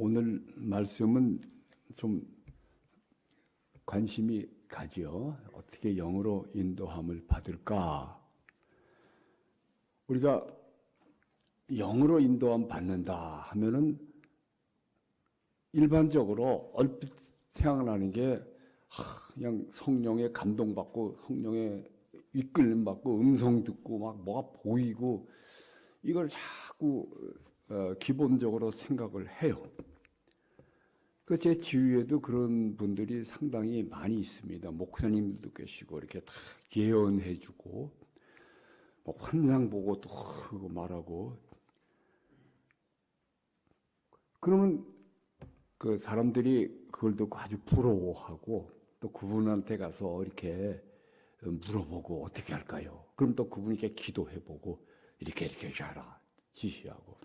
오늘 말씀은 좀 관심이 가죠. 어떻게 영으로 인도함을 받을까? 우리가 영으로 인도함 받는다 하면은 일반적으로 얼핏 생각나는 게 그냥 성령에 감동받고 성령에 이끌림 받고 음성 듣고 막 뭐가 보이고 이걸 자꾸 기본적으로 생각을 해요. 제 주위에도 그런 분들이 상당히 많이 있습니다. 목사님들도 계시고 이렇게 다 예언해주고 뭐 환상 보고 또 말하고 그러면 그 사람들이 그걸 듣고 아주 부러워하고 또 그분한테 가서 이렇게 물어보고 어떻게 할까요? 그럼 또 그분이 이렇게 기도해보고 이렇게 하라 지시하고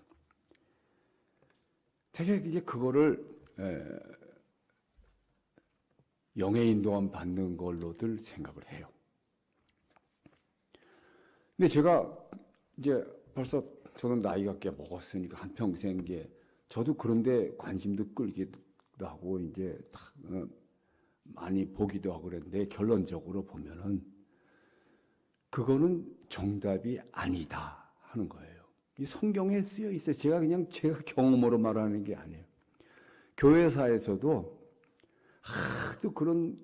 사실 이제 그거를 영의 인도함 받는 걸로들 생각을 해요. 근데 제가 이제 벌써 저는 나이가 꽤 먹었으니까 한평생 이제 저도 그런데 관심도 끌기도 하고 이제 많이 보기도 하고 그랬는데 결론적으로 보면은 그거는 정답이 아니다 하는 거예요. 이 성경에 쓰여 있어요. 제가 경험으로 말하는 게 아니에요. 교회사에서도 또 그런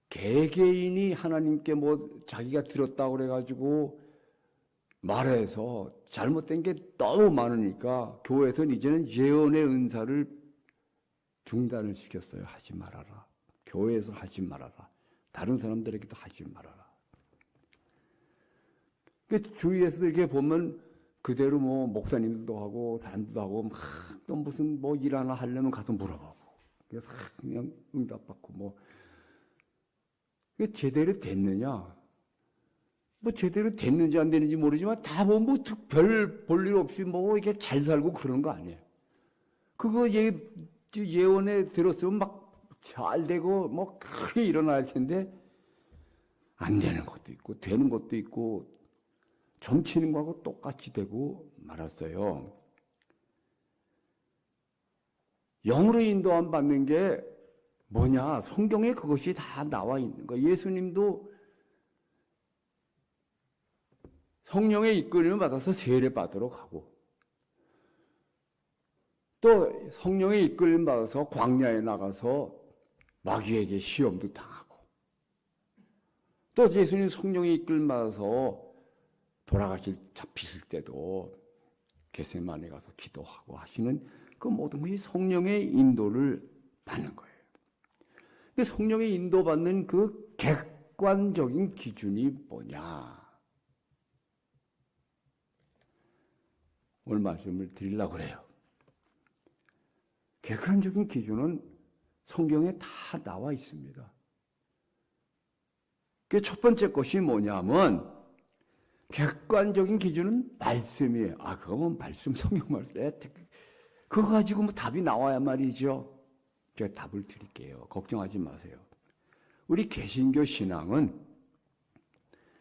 개개인이 하나님께 뭐 자기가 들었다고 그래가지고 말해서 잘못된 게 너무 많으니까 교회에서는 이제는 예언의 은사를 중단을 시켰어요. 하지 말아라. 교회에서 하지 말아라. 다른 사람들에게도 하지 말아라. 주위에서도 이렇게 보면 그대로 뭐 목사님들도 하고 사람들도 하고 또 무슨 뭐 일 하나 하려면 가서 물어보고 그래서 그냥 응답받고 뭐 이게 제대로 됐느냐? 뭐 제대로 됐는지 안 되는지 모르지만 다 뭐 별 볼 일 없이 뭐 이게 잘 살고 그런 거 아니에요. 그거 예언에 들었으면 막 잘 되고 뭐 크게 일어날 텐데 안 되는 것도 있고 되는 것도 있고 점치는 거하고 똑같이 되고 말았어요. 영으로 인도함 받는 게 뭐냐? 성경에 그것이 다 나와 있는 거예요. 예수님도 성령의 이끌림을 받아서 세례 받으러 가고 또 성령의 이끌림 받아서 광야에 나가서 마귀에게 시험도 당하고 또 예수님 성령의 이끌림 받아서 잡히실 때도 겟세마네 가서 기도하고 하시는 그 모든 것이 성령의 인도를 받는 거예요. 성령의 인도받는 그 객관적인 기준이 뭐냐? 오늘 말씀을 드리려고 해요. 객관적인 기준은 성경에 다 나와 있습니다. 그 첫 번째 것이 뭐냐면 객관적인 기준은 말씀이에요. 그거 뭐 말씀, 성경 말씀. 그거 가지고 뭐 답이 나와야 말이죠. 제가 답을 드릴게요. 걱정하지 마세요. 우리 개신교 신앙은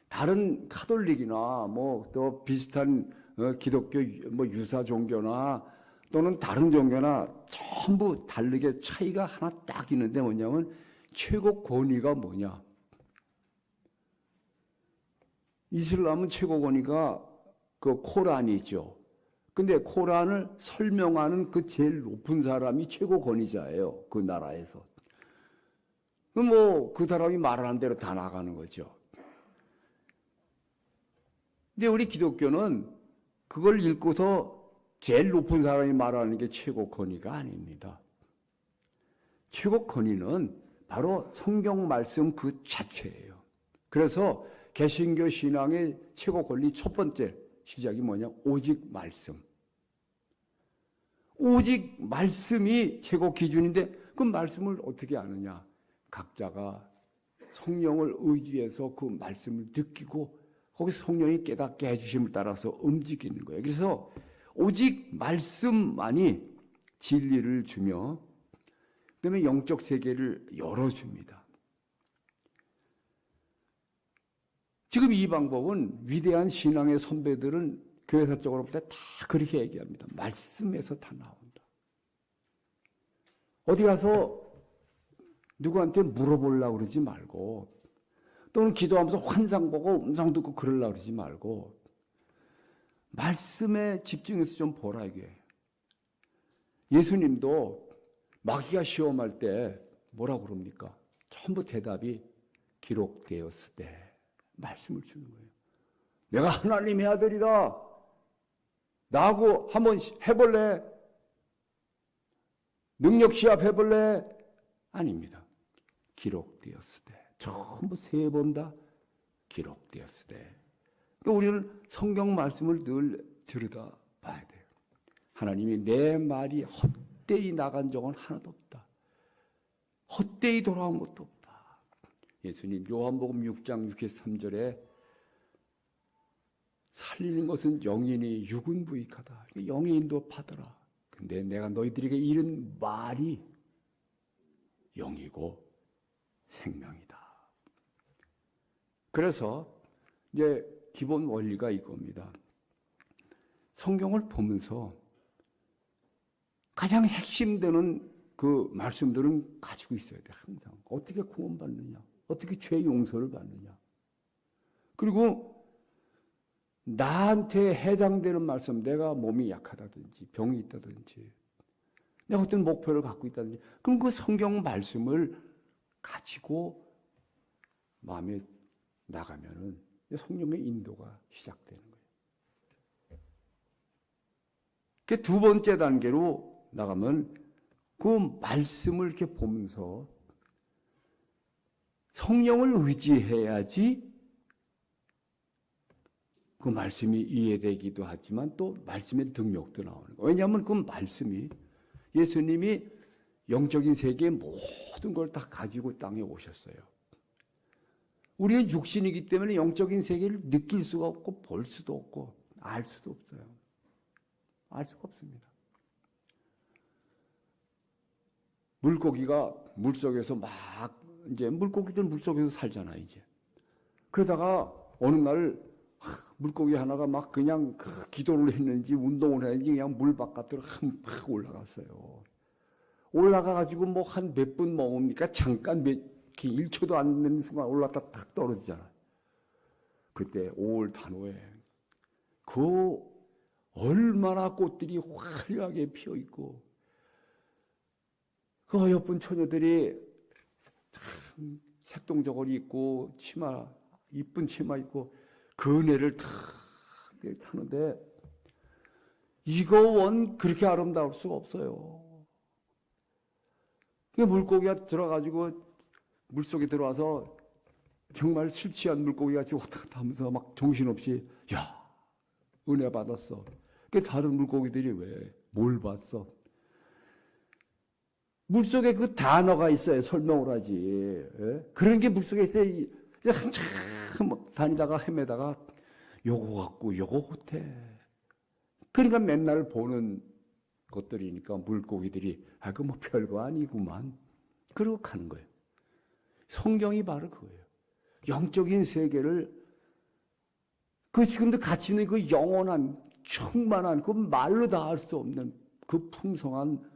다른 카톨릭이나 뭐 또 비슷한 기독교 뭐 유사 종교나 또는 다른 종교나 전부 다르게 차이가 하나 딱 있는데 뭐냐면 최고 권위가 뭐냐? 이슬람은 최고 권위가 그 코란이죠. 근데 코란을 설명하는 그 제일 높은 사람이 최고 권위자예요. 그 나라에서. 뭐 그 사람이 말하는 대로 다 나가는 거죠. 근데 우리 기독교는 그걸 읽고서 제일 높은 사람이 말하는 게 최고 권위가 아닙니다. 최고 권위는 바로 성경 말씀 그 자체예요. 그래서 개신교 신앙의 최고 권리 첫 번째 시작이 뭐냐? 오직 말씀. 오직 말씀이 최고 기준인데 그 말씀을 어떻게 아느냐? 각자가 성령을 의지해서 그 말씀을 느끼고 거기서 성령이 깨닫게 해주심을 따라서 움직이는 거예요. 그래서 오직 말씀만이 진리를 주며 그다음에 영적 세계를 열어줍니다. 지금 이 방법은 위대한 신앙의 선배들은 교회사적으로 볼 때 다 그렇게 얘기합니다. 말씀에서 다 나온다. 어디 가서 누구한테 물어보려고 그러지 말고, 또는 기도하면서 환상 보고 음성 듣고 그러려고 그러지 말고, 말씀에 집중해서 좀 보라 이게. 예수님도 마귀가 시험할 때 뭐라고 그럽니까? 전부 대답이 기록되었을 때 말씀을 주는 거예요. 내가 하나님의 아들이다. 나하고 한번 해볼래? 능력 시합해볼래? 아닙니다. 기록되었을 때. 전부 3번 다 기록되었을 때. 우리는 성경 말씀을 늘 들여다 봐야 돼요. 하나님이 내 말이 헛되이 나간 적은 하나도 없다. 헛되이 돌아온 것도 없다. 예수님 요한복음 6장 63절에 살리는 것은 영이니 육은 부익하다. 영의 인도받아라. 근데 내가 너희들에게 이른 말이 영이고 생명이다. 그래서 이제 기본 원리가 이겁니다. 성경을 보면서 가장 핵심되는 그 말씀들은 가지고 있어야 돼. 항상 어떻게 구원받느냐, 어떻게 죄 용서를 받느냐, 그리고 나한테 해당되는 말씀, 내가 몸이 약하다든지 병이 있다든지 내가 어떤 목표를 갖고 있다든지, 그럼 그 성경 말씀을 가지고 마음에 나가면은 성령의 인도가 시작되는 거예요. 그 2번째 단계로 나가면 그 말씀을 이렇게 보면서 성령을 의지해야지 그 말씀이 이해되기도 하지만 또 말씀의 능력도 나오는 거예요. 왜냐하면 그 말씀이 예수님이 영적인 세계의 모든 걸 다 가지고 땅에 오셨어요. 우리는 육신이기 때문에 영적인 세계를 느낄 수가 없고 볼 수도 없고 알 수도 없어요. 알 수가 없습니다. 물고기가 물속에서 막 이제 물고기들 물속에서 살잖아요, 이제. 그러다가 어느 날 물고기 하나가 막 그냥 기도를 했는지 운동을 했는지 그냥 물 바깥으로 막 올라갔어요. 올라가가지고 뭐 한 몇 분 먹으니까 잠깐 1초도 안 되는 순간 올라갔다 탁 떨어지잖아요. 그때 5월 단오에 그 얼마나 꽃들이 화려하게 피어있고 그 어여쁜 처녀들이 참 색동저고리 입고 치마, 이쁜 치마 입고 그네를 탁 타는데 이거 원 그렇게 아름다울 수가 없어요. 물고기가 들어가지고 물속에 들어와서 정말 술 취한 물고기같이 왔다 갔다 하면서 막 정신없이 야 은혜 받았어. 다른 물고기들이 왜 뭘 봤어? 물속에 그 단어가 있어야 설명을 하지. 예? 그런 게 물속에 있어야 한참 다니다가 헤매다가 요거 같고 요거 같아. 그러니까 맨날 보는 것들이니까 물고기들이 그 뭐 별거 아니구만 그러고 가는 거예요. 성경이 바로 그거예요. 영적인 세계를 그 지금도 같이 있는 그 영원한 충만한 그 말로 다 할 수 없는 그 풍성한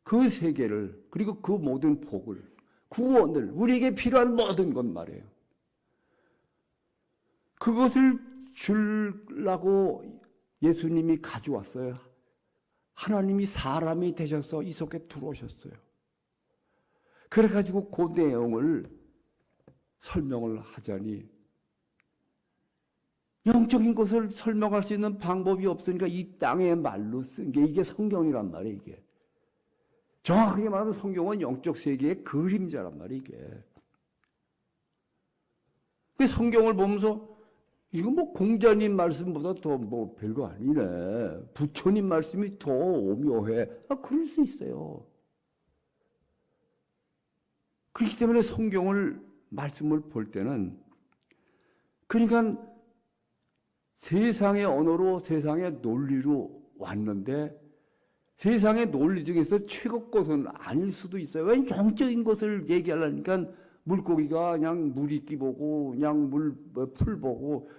그 세계를, 그리고 그 모든 복을, 구원을, 우리에게 필요한 모든 것 말이에요. 그것을 주려고 예수님이 가져왔어요. 하나님이 사람이 되셔서 이 속에 들어오셨어요. 그래가지고 그 내용을 설명을 하자니 영적인 것을 설명할 수 있는 방법이 없으니까 이 땅의 말로 쓴 게 이게 성경이란 말이에요. 이게 정확하게 말하면 성경은 영적 세계의 그림자란 말이에요. 이게 그 성경을 보면서 이거 뭐 공자님 말씀보다 더 뭐 별거 아니네, 부처님 말씀이 더 오묘해, 그럴 수 있어요. 그렇기 때문에 성경을 말씀을 볼 때는 그러니까 세상의 언어로 세상의 논리로 왔는데 세상의 논리 중에서 최고 것은 아닐 수도 있어요. 왜 영적인 것을 얘기하려니까 물고기가 그냥 물 있기 보고 그냥 풀 보고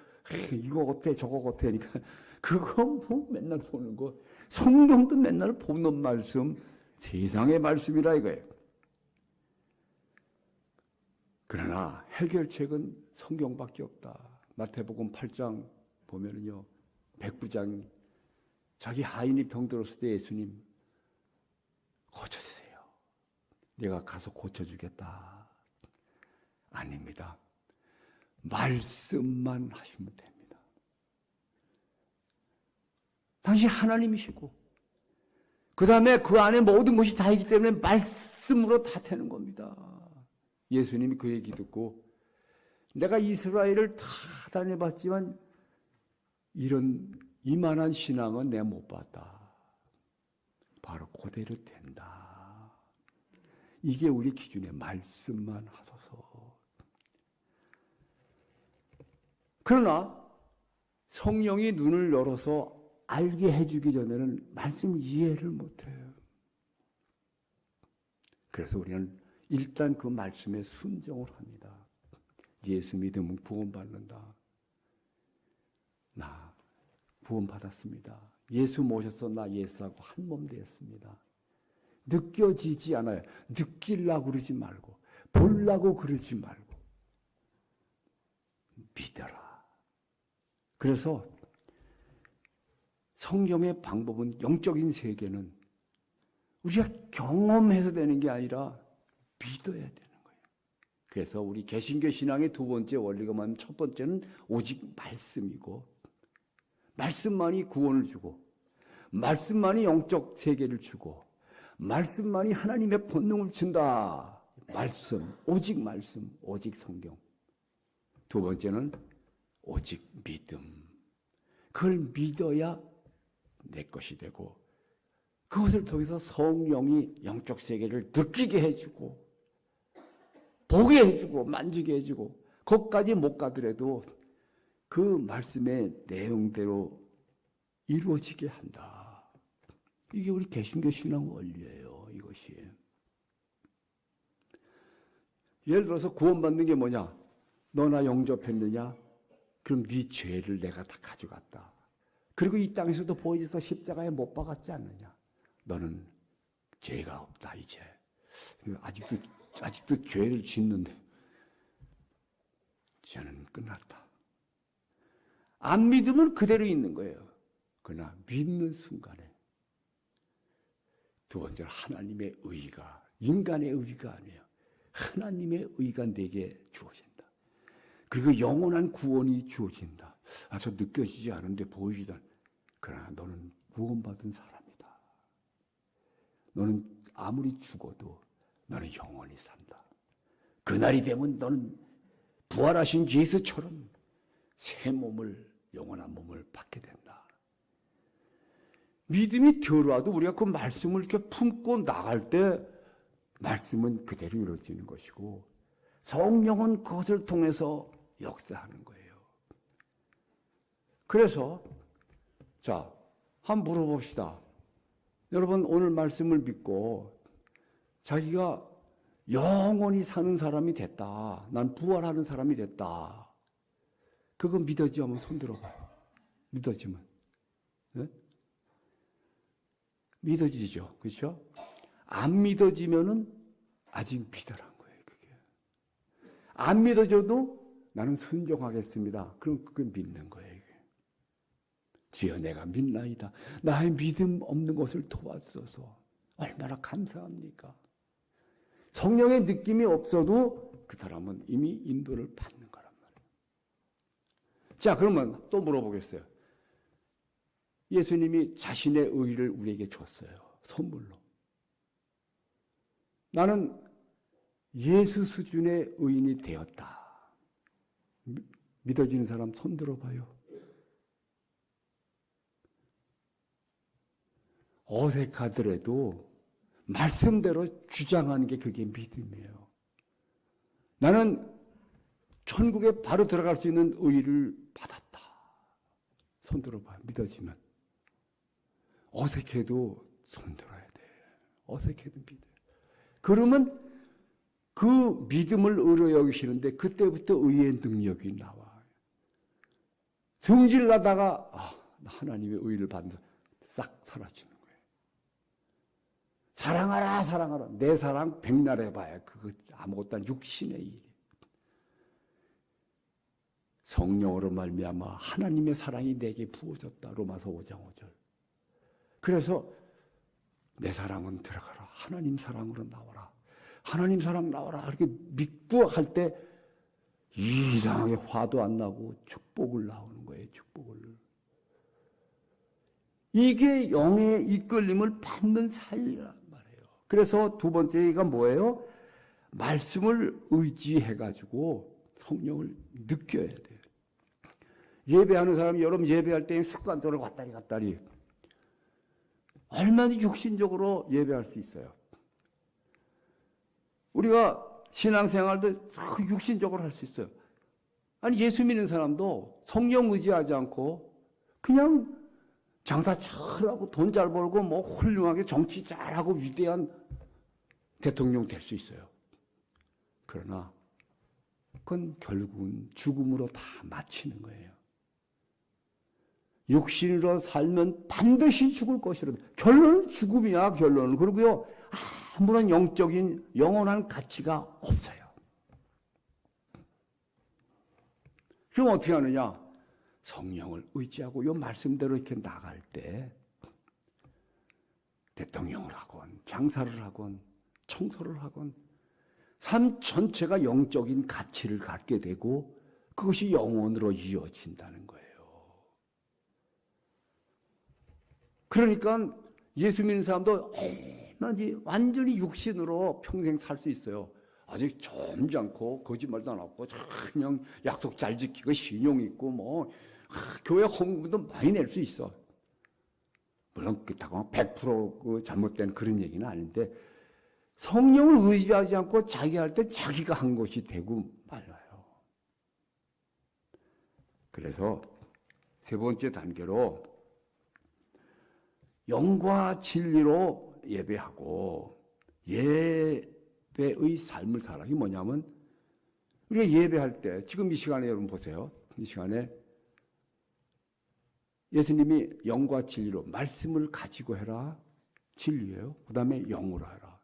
이거 어때 저거 어때니까 그거 뭐 맨날 보는 거, 성경도 맨날 보는 말씀 세상의 말씀이라 이거예요. 그러나 해결책은 성경밖에 없다. 마태복음 8장 보면은요, 백부장이 자기 하인이 병들었을 때 예수님 고쳐주세요. 내가 가서 고쳐주겠다. 아닙니다. 말씀만 하시면 됩니다. 당신 하나님이시고 그 다음에 그 안에 모든 것이 다 있기 때문에 말씀으로 다 되는 겁니다. 예수님이 그 얘기 듣고 내가 이스라엘을 다 다녀봤지만 이만한 신앙은 내가 못 봤다. 바로 그대로 된다. 이게 우리 기준의 말씀만 하소서. 그러나 성령이 눈을 열어서 알게 해주기 전에는 말씀을 이해를 못해요. 그래서 우리는 일단 그 말씀에 순종을 합니다. 예수 믿으면 구원받는다. 나 구원받았습니다. 예수 모셔서 나 예수하고 한 몸 되었습니다. 느껴지지 않아요. 느끼려고 그러지 말고 보려고 그러지 말고 믿어라. 그래서 성경의 방법은 영적인 세계는 우리가 경험해서 되는 게 아니라 믿어야 되는 거예요. 그래서 우리 개신교 신앙의 두 번째 원리가 뭐냐면 첫 번째는 오직 말씀이고 말씀만이 구원을 주고 말씀만이 영적 세계를 주고 말씀만이 하나님의 본능을 준다. 말씀, 오직 성경. 두 번째는 오직 믿음. 그걸 믿어야 내 것이 되고 그것을 통해서 성령이 영적 세계를 느끼게 해주고 보게 해주고 만지게 해주고 거기까지 못 가더라도 그 말씀의 내용대로 이루어지게 한다. 이게 우리 개신교 신앙 원리예요. 이것이. 예를 들어서 구원받는 게 뭐냐? 너나 영접했느냐? 그럼 네 죄를 내가 다 가져갔다. 그리고 이 땅에서도 보여줘서 십자가에 못 박았지 않느냐? 너는 죄가 없다 이제. 아직도 죄를 짓는데 죄는 끝났다. 안 믿으면 그대로 있는 거예요. 그러나 믿는 순간에 두 번째는 하나님의 의가 인간의 의가 아니에요. 하나님의 의가 내게 주어진다. 그리고 영원한 구원이 주어진다. 저 느껴지지 않은데 보이지도 않. 그러나 너는 구원받은 사람이다. 너는 아무리 죽어도 너는 영원히 산다. 그날이 되면 너는 부활하신 예수처럼 새 몸을 영원한 몸을 받게 된다. 믿음이 들어와도 우리가 그 말씀을 이렇게 품고 나갈 때 말씀은 그대로 이루어지는 것이고 성령은 그것을 통해서 역사하는 거예요. 그래서 자, 한번 물어봅시다. 여러분 오늘 말씀을 믿고 자기가 영원히 사는 사람이 됐다. 난 부활하는 사람이 됐다. 그거 믿어지면 손 들어봐요. 믿어지면. 네? 믿어지죠. 그렇죠? 안 믿어지면은 아직 비달한 거예요. 그게. 안 믿어져도 나는 순종하겠습니다. 그럼 그걸 믿는 거예요. 이게. 주여 내가 믿나이다. 나의 믿음 없는 것을 도와주소서. 얼마나 감사합니까? 성령의 느낌이 없어도 그 사람은 이미 인도를 받는 거란 말이에요. 자, 그러면 또 물어보겠어요. 예수님이 자신의 의를 우리에게 줬어요. 선물로. 나는 예수 수준의 의인이 되었다. 믿어지는 사람 손 들어봐요. 어색하더라도 말씀대로 주장하는 게 그게 믿음이에요. 나는 천국에 바로 들어갈 수 있는 의를 받았다. 손 들어봐요. 믿어지면. 어색해도 손 들어야 돼. 어색해도 믿어요. 그러면 그 믿음을 의로 여기시는데 그때부터 의의 능력이 나와요. 승질나다가 하나님의 의를 받는다. 싹 사라지는 거예요. 사랑하라 사랑하라. 내 사랑 백날 해봐야 그거 아무것도 아닌 육신의 일이. 성령으로 말미암아 하나님의 사랑이 내게 부어졌다. 로마서 5장 5절. 그래서 내 사랑은 들어가라. 하나님 사랑으로 나와라. 하나님 사랑 나와라. 이렇게 믿고 할 때 이상하게 화도 안 나고 축복을 나오는 거예요. 축복을. 이게 영의 이끌림을 받는 사이란 말이에요. 그래서 두 번째가 뭐예요? 말씀을 의지해가지고 성령을 느껴야 돼요. 예배하는 사람이 여러분 예배할 때 습관적으로 왔다리 얼마나 육신적으로 예배할 수 있어요. 우리가 신앙생활도 육신적으로 할 수 있어요. 아니 예수 믿는 사람도 성령 의지하지 않고 그냥 장사 잘하고 돈 잘 벌고 뭐 훌륭하게 정치 잘하고 위대한 대통령 될 수 있어요. 그러나 그건 결국은 죽음으로 다 마치는 거예요. 육신으로 살면 반드시 죽을 것이라. 결론은 죽음이야, 결론은. 그리고요, 아무런 영적인 영원한 가치가 없어요. 그럼 어떻게 하느냐? 성령을 의지하고 이 말씀대로 이렇게 나갈 때 대통령을 하건 장사를 하건 청소를 하건 삶 전체가 영적인 가치를 갖게 되고 그것이 영원으로 이어진다는 거예요. 그러니까 예수 믿는 사람도 완전히 육신으로 평생 살 수 있어요. 아직 점잖고 거짓말도 안 하고 그냥 약속 잘 지키고 신용 있고 뭐 교회 헌금도 많이 낼 수 있어. 물론 그렇다고 100% 잘못된 그런 얘기는 아닌데 성령을 의지하지 않고 자기 할 때 자기가 한 것이 되고 말아요. 그래서 세 번째 단계로 영과 진리로 예배하고 예배의 삶을 살아. 이게 뭐냐면 우리가 예배할 때 지금 이 시간에 여러분 보세요. 이 시간에 예수님이 영과 진리로 말씀을 가지고 해라. 진리예요. 그 다음에 영으로 해라.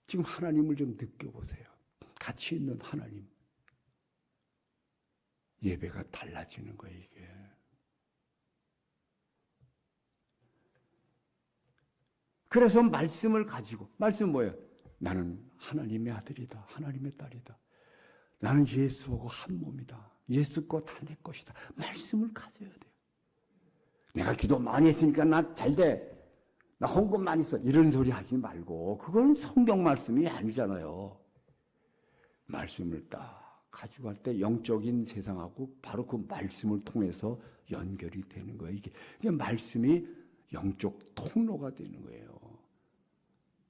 지금 하나님을 좀 느껴보세요. 가치 있는 하나님. 예배가 달라지는 거예요, 이게. 그래서 말씀을 가지고, 말씀은 뭐예요? 나는 하나님의 아들이다. 하나님의 딸이다. 나는 예수하고 한 몸이다. 예수 거 다 내 것이다. 말씀을 가져야 돼요. 내가 기도 많이 했으니까 나 잘 돼. 나 헌금 많이 써. 이런 소리 하지 말고 그건 성경 말씀이 아니잖아요. 말씀을 딱 가지고 갈 때 영적인 세상하고 바로 그 말씀을 통해서 연결이 되는 거예요. 이게 말씀이 영적 통로가 되는 거예요.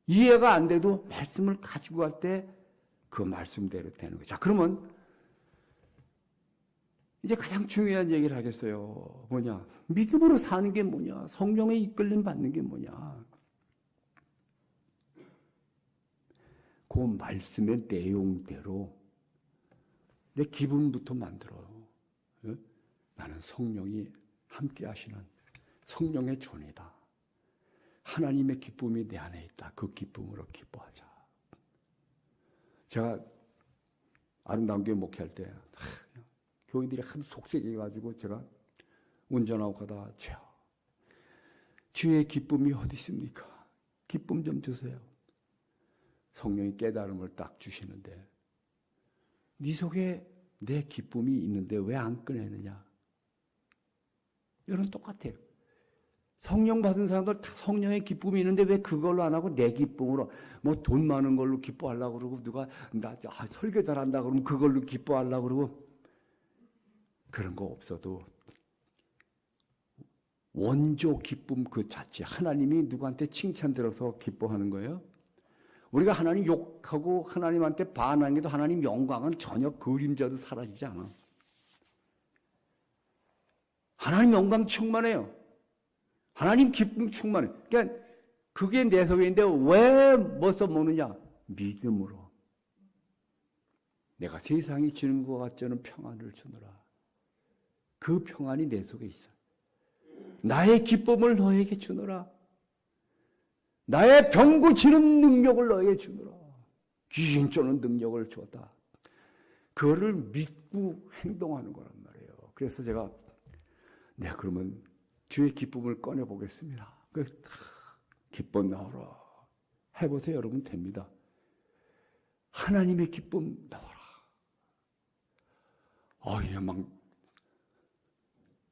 이해가 안 돼도 말씀을 가지고 갈 때 그 말씀대로 되는 거예요. 자, 그러면 이제 가장 중요한 얘기를 하겠어요. 뭐냐? 믿음으로 사는 게 뭐냐? 성령의 이끌림 받는 게 뭐냐? 그 말씀의 내용대로 내 기분부터 만들어요. 나는 성령이 함께 하시는 성령의 존이다. 하나님의 기쁨이 내 안에 있다. 그 기쁨으로 기뻐하자. 제가 아름다운 교회 목회할 때 교인들이 하도 속색해가지고 제가 운전하고 가다가 주의 기쁨이 어디 있습니까? 기쁨 좀 주세요. 성령이 깨달음을 딱 주시는데 네 속에 내 기쁨이 있는데 왜 안 꺼내느냐? 이런 똑같아요. 성령 받은 사람들 다 성령의 기쁨이 있는데 왜 그걸로 안 하고 내 기쁨으로 뭐 돈 많은 걸로 기뻐하려고 그러고 누가 나 설교 잘한다 그러면 그걸로 기뻐하려고 그러고 그런 거 없어도 원조 기쁨 그 자체 하나님이 누구한테 칭찬 들어서 기뻐하는 거예요. 우리가 하나님 욕하고 하나님한테 반하는 게도 하나님 영광은 전혀 그림자도 사라지지 않아. 하나님 영광 충만해요. 하나님 기쁨 충만해. 그러니까 그게 내 속에 있는데 왜 뭐 써먹느냐? 믿음으로. 내가 세상이 주는 것 같지 않은 평안을 주노라. 그 평안이 내 속에 있어. 나의 기쁨을 너에게 주노라. 나의 병 고치는 능력을 너에게 주노라. 귀신 쫓는 능력을 줬다. 그거를 믿고 행동하는 거란 말이에요. 그래서 제가 그러면 주의 기쁨을 꺼내 보겠습니다. 그래서 기쁨 나오라. 해보세요. 여러분 됩니다. 하나님의 기쁨 나와라. 이게 막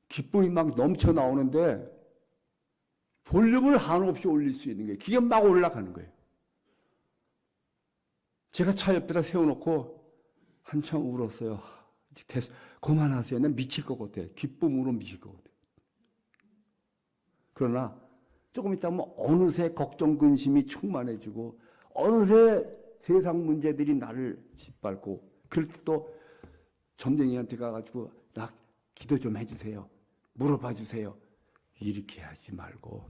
기쁨이 막 넘쳐 나오는데 볼륨을 한없이 올릴 수 있는 거예요. 그게 막 올라가는 거예요. 제가 차 옆에다 세워놓고 한참 울었어요. 이제 됐어. 그만하세요. 난 미칠 것 같아. 기쁨으로 미칠 것 같아. 그러나 조금 있다면 어느새 걱정 근심이 충만해지고 어느새 세상 문제들이 나를 짓밟고 그럴 때 또 점쟁이한테 가가지고 나 기도 좀 해주세요. 물어봐 주세요. 이렇게 하지 말고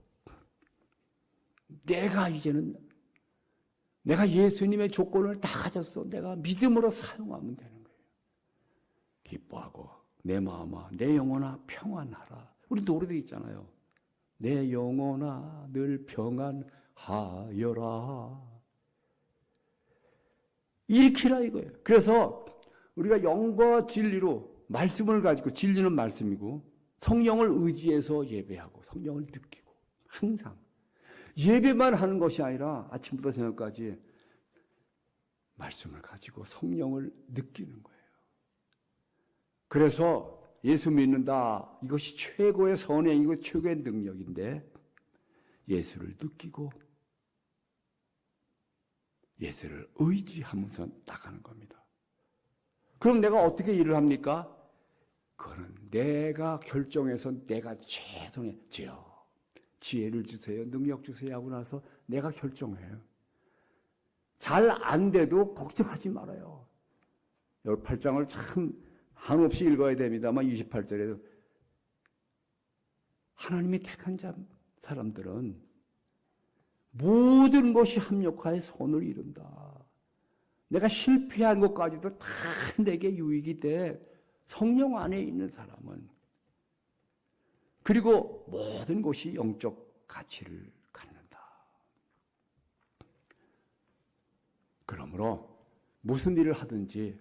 내가 예수님의 조건을 다 가졌어. 내가 믿음으로 사용하면 되는 거예요. 기뻐하고 내 마음아 내 영혼아 평안하라. 우리 노래도 있잖아요. 내 영혼아 늘 평안하여라. 일으키라 이거예요. 그래서 우리가 영과 진리로 말씀을 가지고 진리는 말씀이고 성령을 의지해서 예배하고 성령을 느끼고 항상 예배만 하는 것이 아니라 아침부터 저녁까지 말씀을 가지고 성령을 느끼는 거예요. 그래서 예수 믿는다. 이것이 최고의 선행이고 최고의 능력인데 예수를 느끼고 예수를 의지하면서 나가는 겁니다. 그럼 내가 어떻게 일을 합니까? 그거는 내가 결정해서 내가 최선의 주여 지혜를 주세요. 능력 주세요 하고 나서 내가 결정해요. 잘 안 돼도 걱정하지 말아요. 여기 8장을 참 한없이 읽어야 됩니다만 28절에도 하나님이 택한 사람들은 모든 것이 합력하여 선을 이룬다. 내가 실패한 것까지도 다 내게 유익이 돼. 성령 안에 있는 사람은. 그리고 모든 것이 영적 가치를 갖는다. 그러므로 무슨 일을 하든지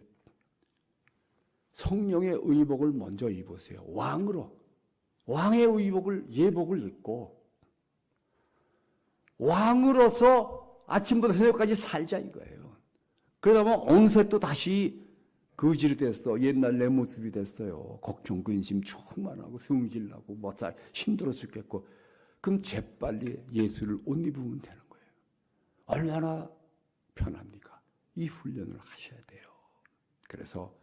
성령의 의복을 먼저 입으세요. 왕으로. 왕의 의복을, 예복을 입고 왕으로서 아침부터 저녁까지 살자 이거예요. 그러다 보면 어느새 또 다시 거지로 됐어. 옛날 내 모습이 됐어요. 걱정, 근심 충만하고 승질나고 힘들어 죽겠고 그럼 재빨리 예수를 옷 입으면 되는 거예요. 얼마나 편합니까? 이 훈련을 하셔야 돼요. 그래서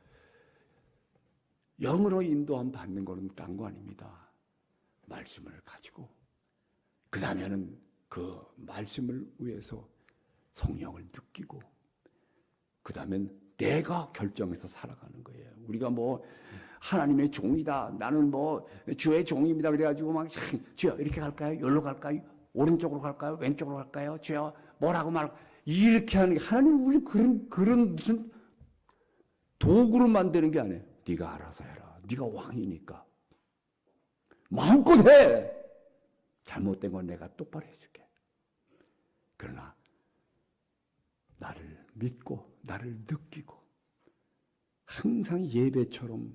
영으로 인도함 받는 거는 딴 거 아닙니다. 말씀을 가지고 그 다음에는 그 말씀을 위해서 성령을 느끼고 그 다음엔 내가 결정해서 살아가는 거예요. 우리가 뭐 하나님의 종이다. 나는 뭐 주의 종입니다. 그래가지고 막 주여 이렇게 갈까요? 여기로 갈까요? 오른쪽으로 갈까요? 왼쪽으로 갈까요? 주여 뭐라고 이렇게 하는 게 하나님 우리 그런 무슨 도구를 만드는 게 아니에요. 네가 알아서 해라. 네가 왕이니까 마음껏 해. 잘못된 건 내가 똑바로 해줄게. 그러나 나를 믿고 나를 느끼고 항상 예배처럼